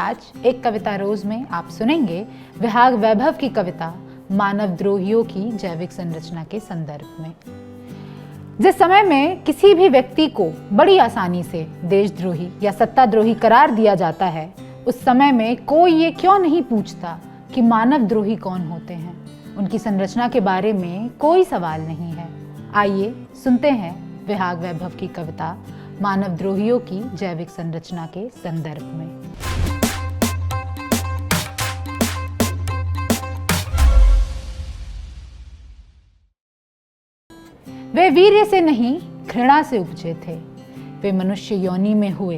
आज एक कविता रोज में आप सुनेंगे विहाग वैभव की कविता मानव द्रोहियों की जैविक संरचना के संदर्भ में। जिस समय में किसी भी व्यक्ति को बड़ी आसानी से देशद्रोही या सत्ताद्रोही करार दिया जाता है, उस समय में कोई ये क्यों नहीं पूछता कि मानव द्रोही कौन होते हैं। उनकी संरचना के बारे में कोई सवाल नहीं है। आइए सुनते हैं विहाग वैभव की कविता मानव द्रोहियों की जैविक संरचना के संदर्भ में। वे वीर्य से नहीं, घृणा से उपजे थे। वे मनुष्य योनि में हुए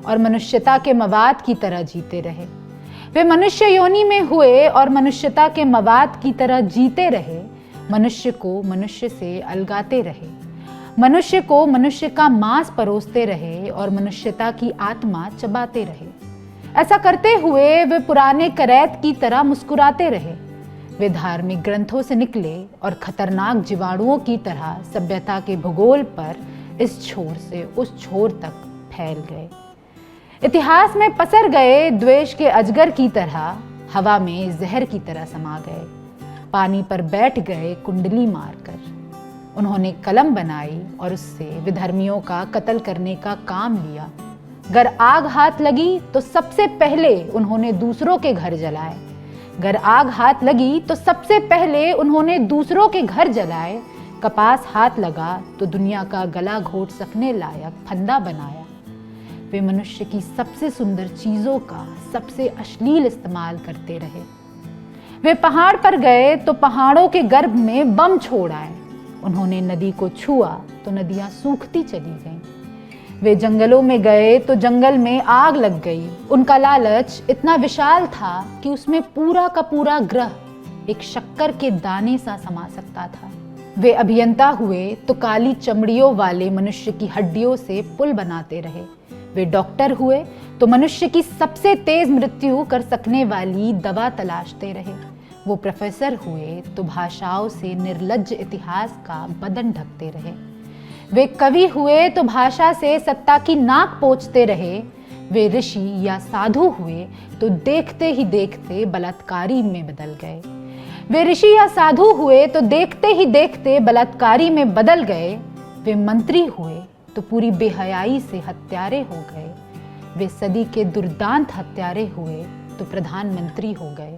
और मनुष्यता के मवाद की तरह जीते रहे। वे मनुष्य योनि में हुए और मनुष्यता के मवाद की तरह जीते रहे। मनुष्य को मनुष्य से अलगाते रहे। मनुष्य को मनुष्य का मांस परोसते रहे और मनुष्यता की आत्मा चबाते रहे। ऐसा करते हुए वे पुराने करैत की तरह मुस्कुराते रहे। वे धार्मिक ग्रंथों से निकले और खतरनाक जीवाणुओं की तरह सभ्यता के भूगोल पर इस छोर से उस छोर तक फैल गए। इतिहास में पसर गए द्वेष के अजगर की तरह, हवा में जहर की तरह समा गए। पानी पर बैठ गए कुंडली मारकर। उन्होंने कलम बनाई और उससे विधर्मियों का कत्ल करने का काम लिया। अगर आग हाथ लगी तो सबसे पहले उन्होंने दूसरों के घर जलाए। अगर आग हाथ लगी तो सबसे पहले उन्होंने दूसरों के घर जलाए। कपास हाथ लगा तो दुनिया का गला घोट सकने लायक फंदा बनाया। वे मनुष्य की सबसे सुंदर चीजों का सबसे अश्लील इस्तेमाल करते रहे। वे पहाड़ पर गए तो पहाड़ों के गर्भ में बम छोड़ आए। उन्होंने नदी को छुआ तो नदियां सूखती चली गईं। वे जंगलों में गए तो जंगल में आग लग गई। उनका लालच इतना विशाल था कि उसमें पूरा का पूरा ग्रह एक शक्कर के दाने सा समा सकता था। वे अभियंता हुए तो काली चमड़ियों वाले मनुष्य की हड्डियों से पुल बनाते रहे। वे डॉक्टर हुए तो मनुष्य की सबसे तेज मृत्यु कर सकने वाली दवा तलाशते रहे। वो प्रोफेसर हुए तो भाषाओं से निर्लज्ज इतिहास का बदन ढकते रहे। वे कवि हुए तो भाषा से सत्ता की नाक पोंछते रहे। वे ऋषि या साधु हुए तो देखते ही देखते बलात्कारी में बदल गए। वे ऋषि या साधु हुए तो देखते ही देखते बलात्कारी में बदल गए। वे मंत्री हुए तो पूरी बेहयाई से हत्यारे हो गए। वे सदी के दुर्दांत हत्यारे हुए तो प्रधानमंत्री हो गए।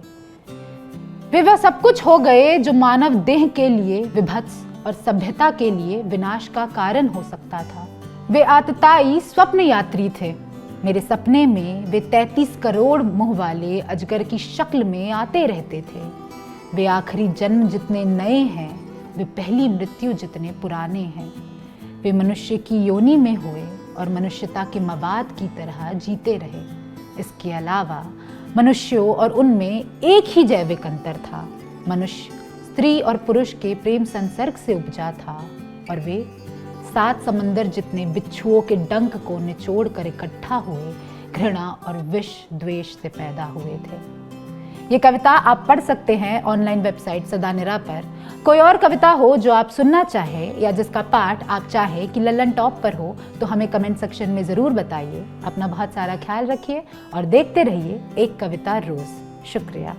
वे वह सब कुछ हो गए जो मानव देह के लिए विभत्स और सभ्यता के लिए विनाश का कारण हो सकता था। वे आतताई स्वप्न यात्री थे। मेरे सपने में वे 33 करोड़ मुंह वाले अजगर की शक्ल में आते रहते थे। वे आखिरी जन्म जितने नए हैं, वे पहली मृत्यु जितने पुराने हैं। वे मनुष्य की योनि में हुए और मनुष्यता के मवाद की तरह जीते रहे। इसके अलावा मनुष्यों और उनमें एक ही जैविक अंतर था। मनुष्य स्त्री और पुरुष के प्रेम संसर्ग से उपजा था और वे 7 समंदर जितने बिच्छुओं के डंक को निचोड़ कर इकट्ठा हुए घृणा और विष द्वेष से पैदा हुए थे। ये कविता आप पढ़ सकते हैं ऑनलाइन वेबसाइट सदानिरा पर। कोई और कविता हो जो आप सुनना चाहे या जिसका पाठ आप चाहे कि लल्लन टॉप पर हो तो हमें कमेंट सेक्शन में ज़रूर बताइए। अपना बहुत सारा ख्याल रखिए और देखते रहिए एक कविता रोज़। शुक्रिया।